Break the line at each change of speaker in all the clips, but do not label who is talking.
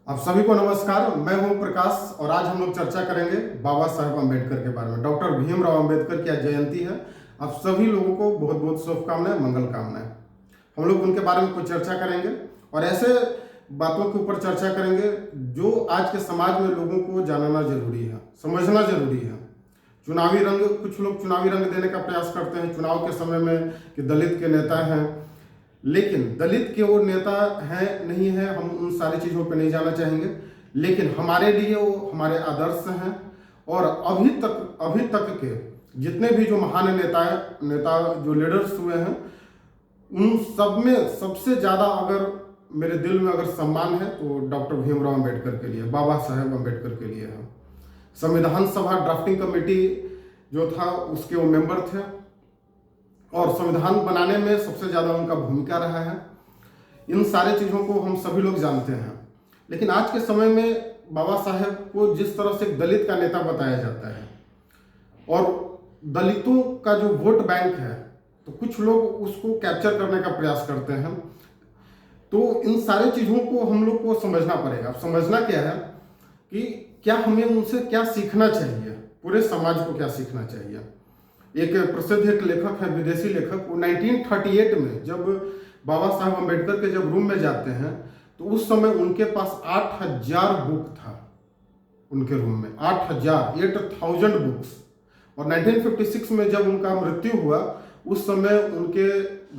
आप सभी को नमस्कार। मैं हूं प्रकाश और आज हम लोग चर्चा करेंगे बाबा साहेब अम्बेडकर के बारे में। डॉक्टर भीमराव अम्बेडकर की आज जयंती है। आप सभी लोगों को बहुत बहुत शुभकामनाएं, मंगल कामनाएं। हम लोग उनके बारे में कुछ चर्चा करेंगे और ऐसे बातों के ऊपर चर्चा करेंगे जो आज के समाज में लोगों को जानना जरूरी है, समझना जरूरी है। चुनावी रंग, कुछ लोग चुनावी रंग देने का प्रयास करते हैं चुनाव के समय में कि दलित के नेता हैं, लेकिन दलित के वो नेता हैं नहीं है, हम उन सारी चीज़ों पे नहीं जाना चाहेंगे। लेकिन हमारे लिए वो हमारे आदर्श हैं और अभी तक के जितने भी जो महान नेता जो लीडर्स हुए हैं, उन सब में सबसे ज़्यादा अगर मेरे दिल में अगर सम्मान है तो डॉक्टर भीमराव अम्बेडकर के लिए, बाबा साहेब अम्बेडकर के लिए है। संविधान सभा ड्राफ्टिंग कमेटी जो था उसके वो मेंबर थे और संविधान बनाने में सबसे ज़्यादा उनका भूमिका रहा है। इन सारे चीज़ों को हम सभी लोग जानते हैं। लेकिन आज के समय में बाबा साहेब को जिस तरह से एक दलित का नेता बताया जाता है और दलितों का जो वोट बैंक है, तो कुछ लोग उसको कैप्चर करने का प्रयास करते हैं। तो इन सारी चीज़ों को हम लोग को समझना पड़ेगा। अब समझना क्या है कि क्या हमें उनसे क्या सीखना चाहिए, पूरे समाज को क्या सीखना चाहिए। एक प्रसिद्ध एक लेखक है, विदेशी लेखक, वो 1938 में जब बाबा साहब अम्बेडकर के जब रूम में जाते हैं तो उस समय उनके पास 8000 बुक था उनके रूम में, 8000 बुक्स। और 1956 में जब उनका मृत्यु हुआ उस समय उनके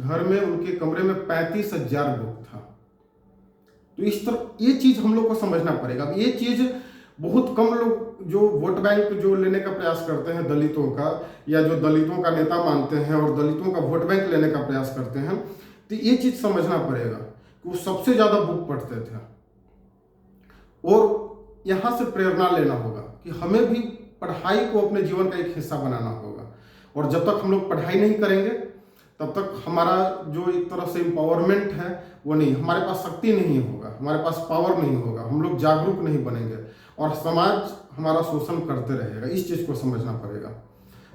घर में, उनके कमरे में 35,000 बुक था। तो इस तरह ये चीज हम लोग को समझना पड़ेगा। ये चीज बहुत कम लोग जो वोट बैंक जो लेने का प्रयास करते हैं दलितों का, या जो दलितों का नेता मानते हैं और दलितों का वोट बैंक लेने का प्रयास करते हैं, तो ये चीज समझना पड़ेगा कि वो सबसे ज्यादा बुक पढ़ते थे। और यहाँ से प्रेरणा लेना होगा कि हमें भी पढ़ाई को अपने जीवन का एक हिस्सा बनाना होगा। और जब तक हम लोग पढ़ाई नहीं करेंगे तब तक हमारा जो एक तरह से एम्पावरमेंट है वो नहीं, हमारे पास शक्ति नहीं होगा, हमारे पास पावर नहीं होगा, हम लोग जागरूक नहीं बनेंगे और समाज हमारा शोषण करते रहेगा। इस चीज को समझना पड़ेगा।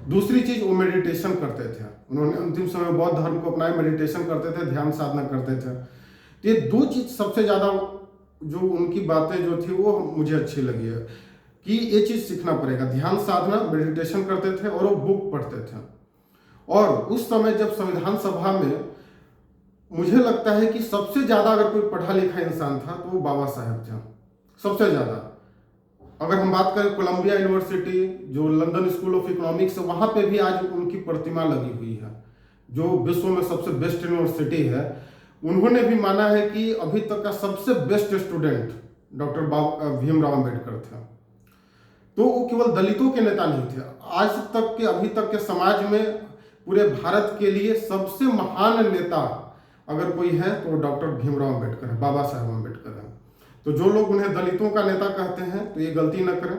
दूसरी चीज, वो मेडिटेशन करते थे। उन्होंने अंतिम समय बौद्ध धर्म को अपनाया, मेडिटेशन करते थे, ध्यान साधना करते थे। तो ये दो चीज सबसे ज्यादा जो उनकी बातें जो थी वो मुझे अच्छी लगी है कि ये चीज सीखना पड़ेगा। ध्यान साधना, मेडिटेशन करते थे और वो बुक पढ़ते थे। और उस समय जब संविधान सभा में मुझे लगता है कि सबसे ज्यादा अगर कोई पढ़ा लिखा इंसान था तो वो बाबा साहेब थे, सबसे ज्यादा। अगर हम बात करें कोलंबिया यूनिवर्सिटी, जो लंदन स्कूल ऑफ इकोनॉमिक्स, वहां पे भी आज उनकी प्रतिमा लगी हुई है, जो विश्व में सबसे बेस्ट यूनिवर्सिटी है। उन्होंने भी माना है कि अभी तक का सबसे best student doctor Bhimrao Ambedkar थे। तो वो केवल दलितों के नेता नहीं थे, आज तक के, अभी तक के समाज में पूरे भारत के लिए सबसे महान नेता अगर कोई है तो डॉक्टर भीमराव अम्बेडकर है, बाबा साहेब अम्बेडकर है। तो जो लोग उन्हें दलितों का नेता कहते हैं तो ये गलती न करें।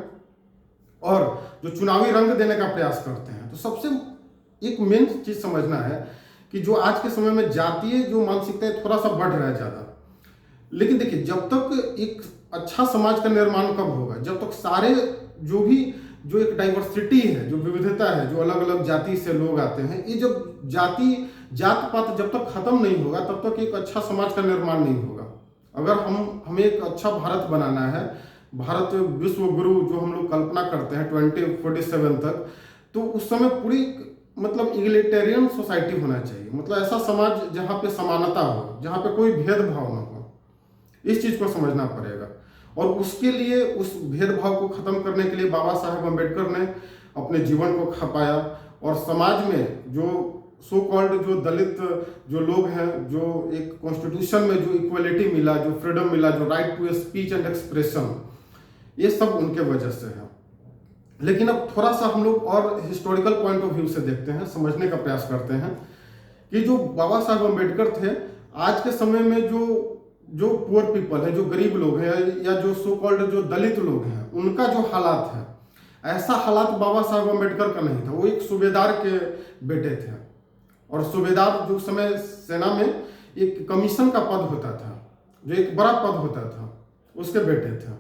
और जो चुनावी रंग देने का प्रयास करते हैं, तो सबसे एक मेन चीज समझना है कि जो आज के समय में जातीय जो मानसिकता है थोड़ा सा बढ़ रहा है ज्यादा। लेकिन देखिए, जब तक एक अच्छा समाज का निर्माण कब होगा, जब तक सारे जो एक डाइवर्सिटी है, जो विविधता है, जो अलग अलग जाति से लोग आते हैं, ये जब जात पात जब तक खत्म नहीं होगा तब तक एक अच्छा समाज का निर्माण नहीं होगा। अगर हमें एक अच्छा भारत बनाना है, भारत विश्व गुरु जो हम लोग कल्पना करते हैं 2047 तक, तो उस समय पूरी मतलब इगलिटेरियन सोसाइटी होना चाहिए। मतलब ऐसा समाज जहाँ पे समानता हो, जहाँ पे कोई भेदभाव ना हो। इस चीज को समझना पड़ेगा। और उसके लिए, उस भेदभाव को खत्म करने के लिए बाबा साहेब अम्बेडकर ने अपने जीवन को खपाया और समाज में जो सो कॉल्ड जो दलित जो लोग हैं, जो एक कॉन्स्टिट्यूशन में जो इक्वलिटी मिला, जो फ्रीडम मिला, जो right to speech and expression, ये सब उनके वजह से है। लेकिन अब थोड़ा सा हम लोग और हिस्टोरिकल पॉइंट ऑफ व्यू से देखते हैं, समझने का प्रयास करते हैं कि जो बाबा साहेब अम्बेडकर थे, आज के समय में जो पुअर पीपल है, जो गरीब लोग हैं, या जो सो कॉल्ड जो दलित लोग हैं, उनका जो हालात है, ऐसा हालात बाबा साहेब अम्बेडकर का नहीं था। वो एक सूबेदार के बेटे थे और सूबेदार जो समय सेना में एक कमीशन का पद होता था, जो एक बड़ा पद होता था, उसके बेटे थे।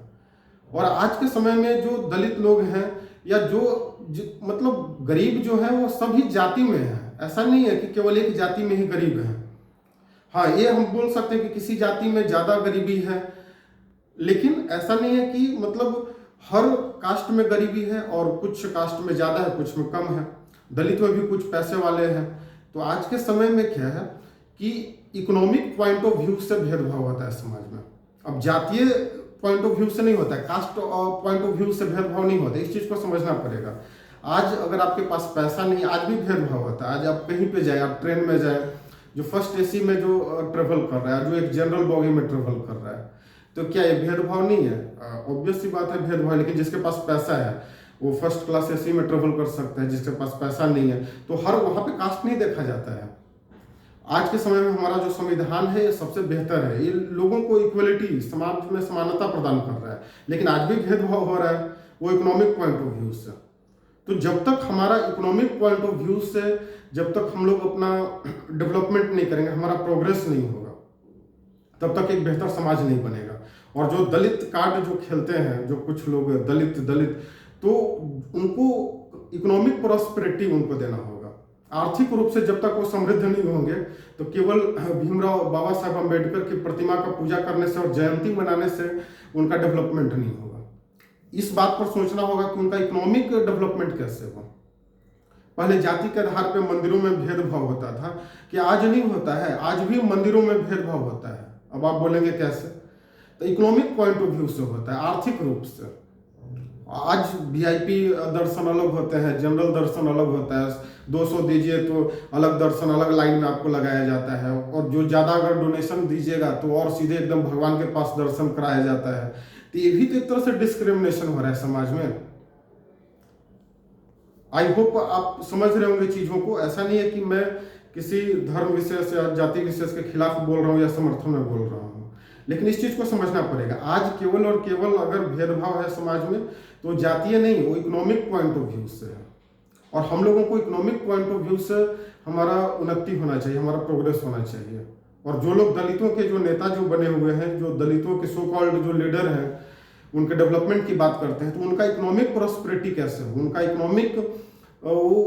और आज के समय में जो दलित लोग हैं या जो मतलब गरीब जो है, वो सभी जाति में है। ऐसा नहीं है कि केवल एक जाति में ही गरीब है। हाँ, ये हम बोल सकते हैं कि किसी जाति में ज़्यादा गरीबी है, लेकिन ऐसा नहीं है कि मतलब हर कास्ट में गरीबी है और कुछ कास्ट में ज़्यादा है, कुछ में कम है। दलित में भी कुछ पैसे वाले हैं। तो आज के समय में क्या है कि इकोनॉमिक पॉइंट ऑफ व्यू से भेदभाव होता है समाज में। अब जातीय पॉइंट ऑफ व्यू से नहीं होता है, कास्ट पॉइंट ऑफ व्यू से भेदभाव नहीं होता। इस चीज़ को समझना पड़ेगा। आज अगर आपके पास पैसा नहीं, आज भी भेदभाव होता है। आज आप कहीं पे जाए, आप ट्रेन में जाए, जो फर्स्ट एसी में जो ट्रेवल कर रहा है, जो एक जनरल बॉगी में ट्रेवल कर रहा है, तो क्या ये भेदभाव नहीं है? ऑब्वियस सी बात है भेदभाव। लेकिन जिसके पास पैसा है वो फर्स्ट क्लास एसी में ट्रेवल कर सकता है, जिसके पास पैसा नहीं है तो हर वहाँ पे कास्ट नहीं देखा जाता है। आज के समय में हमारा जो संविधान है ये सबसे बेहतर है। ये लोगों को इक्वलिटी, समाज में समानता प्रदान कर रहा है। लेकिन आज भी भेदभाव हो रहा है, वो इकोनॉमिक पॉइंट ऑफ व्यू से। तो जब तक हमारा इकोनॉमिक पॉइंट ऑफ व्यू से जब तक हम लोग अपना डेवलपमेंट नहीं करेंगे, हमारा प्रोग्रेस नहीं होगा, तब तक एक बेहतर समाज नहीं बनेगा। और जो दलित कार्ड जो खेलते हैं, जो कुछ लोग दलित दलित, तो उनको इकोनॉमिक प्रॉस्पेरिटी उनको देना होगा। आर्थिक रूप से जब तक वो समृद्ध नहीं होंगे तो केवल भीमराव बाबा साहब अम्बेडकर की प्रतिमा का पूजा करने से और जयंती मनाने से उनका डेवलपमेंट नहीं होगा। इस बात पर सोचना होगा कि उनका इकोनॉमिक डेवलपमेंट कैसे हो। पहले जाति के आधार पर मंदिरों में भेदभाव होता था, कि आज नहीं होता है। आज भी मंदिरों में भेदभाव होता है। अब आप बोलेंगे कैसे? तो इकोनॉमिक पॉइंट ऑफ व्यू से होता है, आर्थिक रूप से। आज वीआईपी दर्शन अलग होते हैं, जनरल दर्शन अलग होता है। 200 दीजिए तो अलग दर्शन, अलग लाइन में आपको लगाया जाता है। और जो ज़्यादा अगर डोनेशन दीजिएगा तो और सीधे एकदम भगवान के पास दर्शन कराया जाता है। तो ये भी तो एक तरह से डिस्क्रिमिनेशन हो रहा है समाज में। आई होप आप समझ रहे होंगे चीज़ों को। ऐसा नहीं है कि मैं किसी धर्म विशेष या जाति विशेष के खिलाफ बोल रहा हूँ या समर्थन में बोल रहा हूँ, लेकिन इस चीज़ को समझना पड़ेगा। आज केवल और केवल अगर भेदभाव है समाज में तो जातीय नहीं, वो इकोनॉमिक पॉइंट ऑफ व्यू से है। और हम लोगों को इकोनॉमिक पॉइंट ऑफ व्यू से हमारा उन्नति होना चाहिए, हमारा प्रोग्रेस होना चाहिए। और जो लोग दलितों के जो नेता जो बने हुए हैं, जो दलितों के सो कॉल्ड जो लीडर हैं, उनके डेवलपमेंट की बात करते हैं, तो उनका इकोनॉमिक प्रॉस्पेरिटी कैसे हो, उनका इकोनॉमिक वो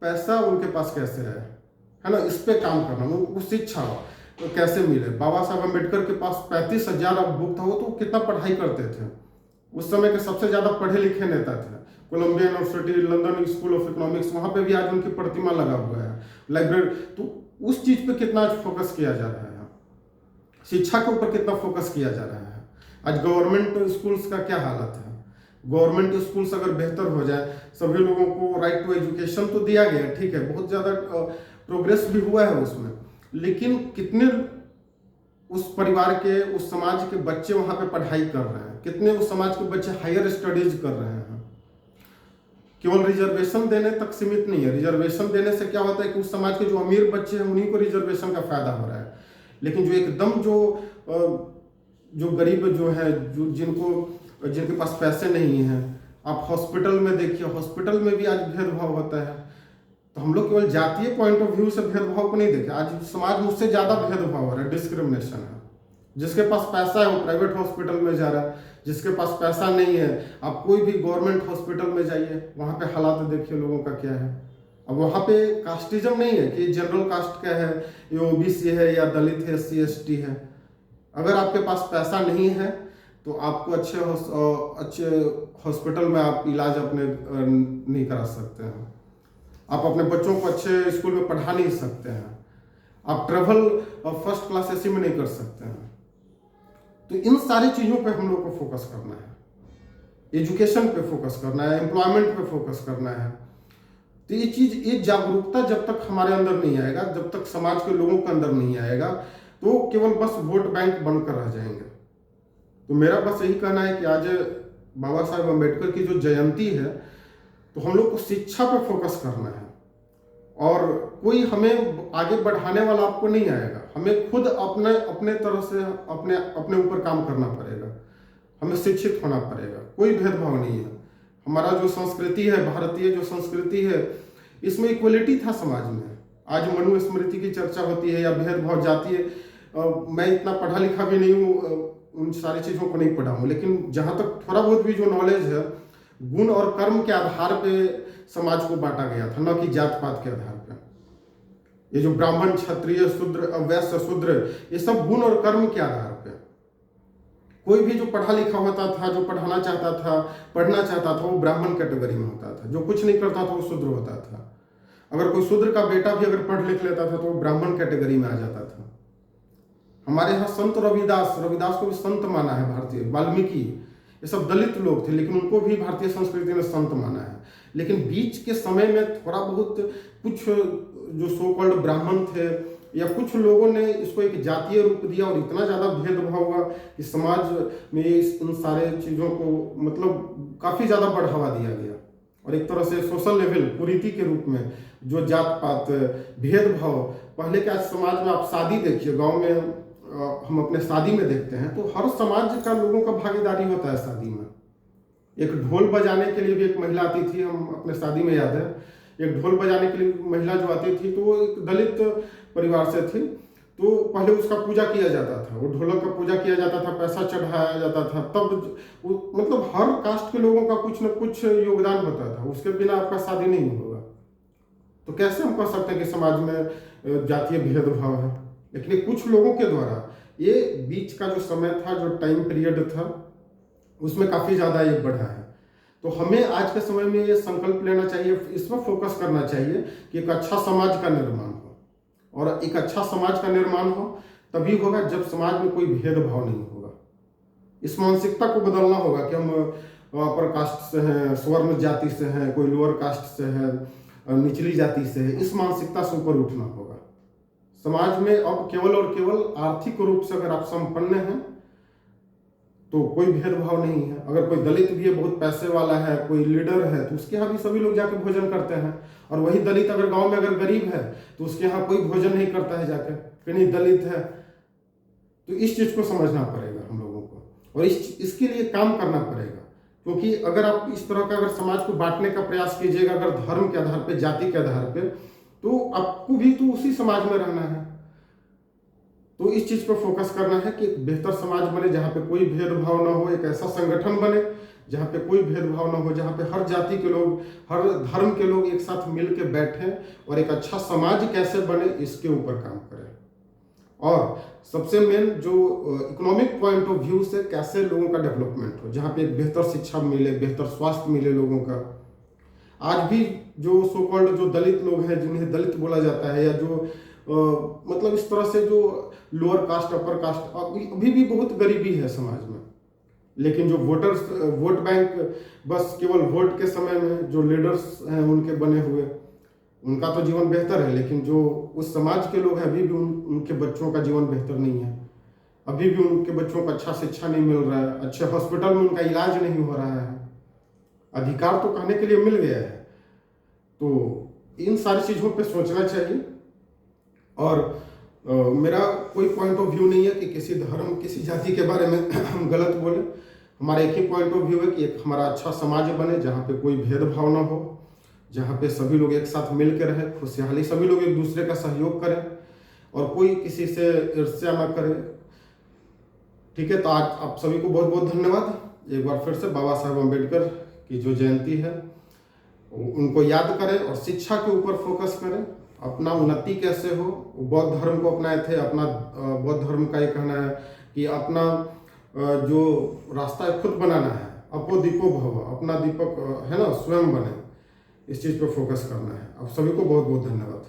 पैसा उनके पास कैसे है ना, इस पे काम करना। वो शिक्षा तो कैसे मिले। बाबा साहब अम्बेडकर के पास 35,000 बुक था। वो तो कितना पढ़ाई करते थे, उस समय के सबसे ज़्यादा पढ़े लिखे नेता थे। Columbia University, London School of Economics, वहाँ पे भी आज उनकी प्रतिमा लगा हुआ है, लाइब्रेरी। तो उस चीज़ पे कितना फोकस किया जा रहा है, शिक्षा के ऊपर कितना फोकस किया जा रहा है। आज गवर्नमेंट स्कूल्स का क्या हालत है। गवर्नमेंट स्कूल्स अगर बेहतर हो जाए, सभी लोगों को राइट टू एजुकेशन तो दिया गया, ठीक है, बहुत ज़्यादा प्रोग्रेस भी हुआ है उसमें, लेकिन कितने उस परिवार के, उस समाज के बच्चे वहाँ पे पढ़ाई कर रहे हैं, कितने उस समाज के बच्चे हायर स्टडीज कर रहे हैं। केवल रिजर्वेशन देने तक सीमित नहीं है। रिजर्वेशन देने से क्या होता है कि उस समाज के जो अमीर बच्चे हैं उन्हीं को रिजर्वेशन का फायदा हो रहा है। लेकिन जो एकदम जो गरीब जो है, जो जिनके पास पैसे नहीं हैं, आप हॉस्पिटल में देखिए, हॉस्पिटल में भी आज भेदभाव होता है। तो हम लोग केवल जातीय पॉइंट ऑफ व्यू से भेदभाव को नहीं देखे। आज समाज में उससे ज़्यादा भेदभाव हो रहा है, डिस्क्रिमिनेशन है। जिसके पास पैसा है वो प्राइवेट हॉस्पिटल में जा रहा है, जिसके पास पैसा नहीं है, आप कोई भी गवर्नमेंट हॉस्पिटल में जाइए, वहाँ पे हालात देखिए लोगों का क्या है। अब वहाँ पे कास्टिज्म नहीं है कि जनरल कास्ट क्या है, ये ओबीसी है या दलित है, SC ST है। अगर आपके पास पैसा नहीं है तो आपको अच्छे हॉस्पिटल में आप इलाज अपने नहीं करा सकते हैं। आप अपने बच्चों को अच्छे स्कूल में पढ़ा नहीं सकते हैं। आप ट्रेवल फर्स्ट क्लास AC में नहीं कर सकते हैं। तो इन सारी चीज़ों पे हम लोग को फोकस करना है। एजुकेशन पे फोकस करना है, एम्प्लॉयमेंट पे फोकस करना है। तो ये जागरूकता जब तक हमारे अंदर नहीं आएगा, जब तक समाज के लोगों के अंदर नहीं आएगा, तो केवल बस वोट बैंक बनकर रह जाएंगे। तो मेरा बस यही कहना है कि आज बाबा साहब अम्बेडकर की जो जयंती है, तो हम लोग को शिक्षा पे फोकस करना है। और कोई हमें आगे बढ़ाने वाला आपको नहीं आएगा। हमें खुद अपने तरह से अपने ऊपर काम करना पड़ेगा। हमें शिक्षित होना पड़ेगा। कोई भेदभाव नहीं है। हमारा जो संस्कृति है, भारतीय जो संस्कृति है, इसमें इक्वलिटी था समाज में। आज मनुस्मृति की चर्चा होती है या भेदभाव जातीय, मैं इतना पढ़ा लिखा भी नहीं हूँ, उन सारी चीज़ों को नहीं पढ़ा हूँ, लेकिन जहाँ तक थोड़ा बहुत भी जो नॉलेज है, गुण और कर्म के आधार पे समाज को बांटा गया था, न कि जात पात के आधार पे। ये जो ब्राह्मण, क्षत्रिय, शूद्र, वैश्य, शूद्र, ये सब गुण और कर्म के आधार पे। कोई भी जो पढ़ा लिखा होता था, जो पढ़ाना चाहता था, पढ़ना चाहता था, वो ब्राह्मण कैटेगरी में होता था। जो कुछ नहीं करता था वो शूद्र होता था। अगर कोई शूद्र का बेटा भी अगर पढ़ लिख लेता था तो वो ब्राह्मण कैटेगरी में आ जाता था। हमारे यहाँ संत रविदास को भी संत माना है भारतीय, वाल्मीकि, ये सब दलित लोग थे, लेकिन उनको भी भारतीय संस्कृति ने संत माना है। लेकिन बीच के समय में थोड़ा बहुत कुछ जो सो कॉल्ड ब्राह्मण थे या कुछ लोगों ने इसको एक जातीय रूप दिया और इतना ज़्यादा भेदभाव हुआ कि समाज में इन सारे चीज़ों को मतलब काफ़ी ज़्यादा बढ़ावा दिया गया। और एक तरह से सोशल लेवल कुरीति के रूप में जो जात पात भेदभाव, पहले के आज समाज में आप शादी देखिए, गांव में हम अपने शादी में देखते हैं तो हर समाज का लोगों का भागीदारी होता है शादी में। एक ढोल बजाने के लिए भी एक महिला आती थी, हम अपने शादी में याद है, एक ढोल बजाने के लिए महिला जो आती थी तो वो एक दलित परिवार से थी। तो पहले उसका पूजा किया जाता था, वो ढोलक का पूजा किया जाता था, पैसा चढ़ाया जाता था, तब मतलब हर कास्ट के लोगों का कुछ न कुछ योगदान होता था, उसके बिना आपका शादी नहीं होगा। तो कैसे हम कह सकते हैं कि समाज में जातीय भेदभाव है? लेकिन कुछ लोगों के द्वारा ये बीच का जो समय था, जो टाइम पीरियड था, उसमें काफ़ी ज़्यादा ये बढ़ा है। तो हमें आज के समय में ये संकल्प लेना चाहिए, इस पर फोकस करना चाहिए कि एक अच्छा समाज का निर्माण हो। और एक अच्छा समाज का निर्माण हो तभी होगा जब समाज में कोई भेदभाव नहीं होगा। इस मानसिकता को बदलना होगा कि हम अपर कास्ट से हैं, स्वर्ण जाति से हैं, कोई लोअर कास्ट से है, निचली जाति से है। इस मानसिकता से ऊपर उठना होगा। समाज में अब केवल और केवल आर्थिक रूप से अगर आप संपन्न हैं तो कोई भेदभाव नहीं है। अगर कोई दलित भी है, बहुत पैसे वाला है, कोई लीडर है, तो उसके यहाँ भी सभी लोग जाके भोजन करते हैं। और वही दलित अगर गांव में अगर गरीब है तो उसके यहाँ कोई भोजन नहीं करता है जाकर, कि नहीं दलित है। तो इस चीज को समझना पड़ेगा हम लोगों को, और इसके लिए काम करना पड़ेगा। क्योंकि अगर आप इस तरह का अगर समाज को बांटने का प्रयास कीजिएगा, अगर धर्म के आधार पर, जाति के आधार पर, तो आपको भी तो उसी समाज में रहना है। तो इस चीज पर फोकस करना है कि एक बेहतर समाज बने जहाँ पे कोई भेदभाव ना हो, एक ऐसा संगठन बने जहाँ पे कोई भेदभाव ना हो, जहाँ पे हर जाति के लोग, हर धर्म के लोग एक साथ मिल के बैठें और एक अच्छा समाज कैसे बने इसके ऊपर काम करें। और सबसे मेन जो इकोनॉमिक पॉइंट ऑफ व्यू से कैसे लोगों का डेवलपमेंट हो, जहाँ पे एक बेहतर शिक्षा मिले, बेहतर स्वास्थ्य मिले लोगों का। आज भी जो सो कॉल्ड जो दलित लोग हैं, जिन्हें दलित बोला जाता है, या जो मतलब इस तरह से जो लोअर कास्ट अपर कास्ट, अभी भी बहुत गरीबी है समाज में। लेकिन जो वोट बैंक बस केवल वोट के समय में जो लीडर्स हैं उनके बने हुए, उनका तो जीवन बेहतर है, लेकिन जो उस समाज के लोग हैं अभी भी उनके बच्चों का जीवन बेहतर नहीं है। अभी भी उनके बच्चों को अच्छा शिक्षा नहीं मिल रहा है, अच्छे हॉस्पिटल में उनका इलाज नहीं हो रहा है। अधिकार तो कहने के लिए मिल गया है। तो इन सारी चीज़ों पे सोचना चाहिए। और मेरा कोई पॉइंट ऑफ व्यू नहीं है कि किसी धर्म, किसी जाति के बारे में हम गलत बोले। हमारा एक ही पॉइंट ऑफ व्यू है कि एक हमारा अच्छा समाज बने जहाँ पे कोई भेदभाव ना हो, जहाँ पे सभी लोग एक साथ मिल के रहें, खुशहाली, सभी लोग एक दूसरे का सहयोग करें और कोई किसी से ईर्ष्या ना करे। ठीक है, तो आज आप सभी को बहुत बहुत धन्यवाद। एक बार फिर से बाबा साहब अम्बेडकर की जो जयंती है उनको याद करें और शिक्षा के ऊपर फोकस करें। अपना उन्नति कैसे हो, बौद्ध धर्म को अपनाए थे। अपना बौद्ध धर्म का ये कहना है कि अपना जो रास्ता है खुद बनाना है, अपो दीपो भव, अपना दीपक है ना स्वयं बने। इस चीज़ पर फोकस करना है। आप सभी को बहुत बहुत धन्यवाद।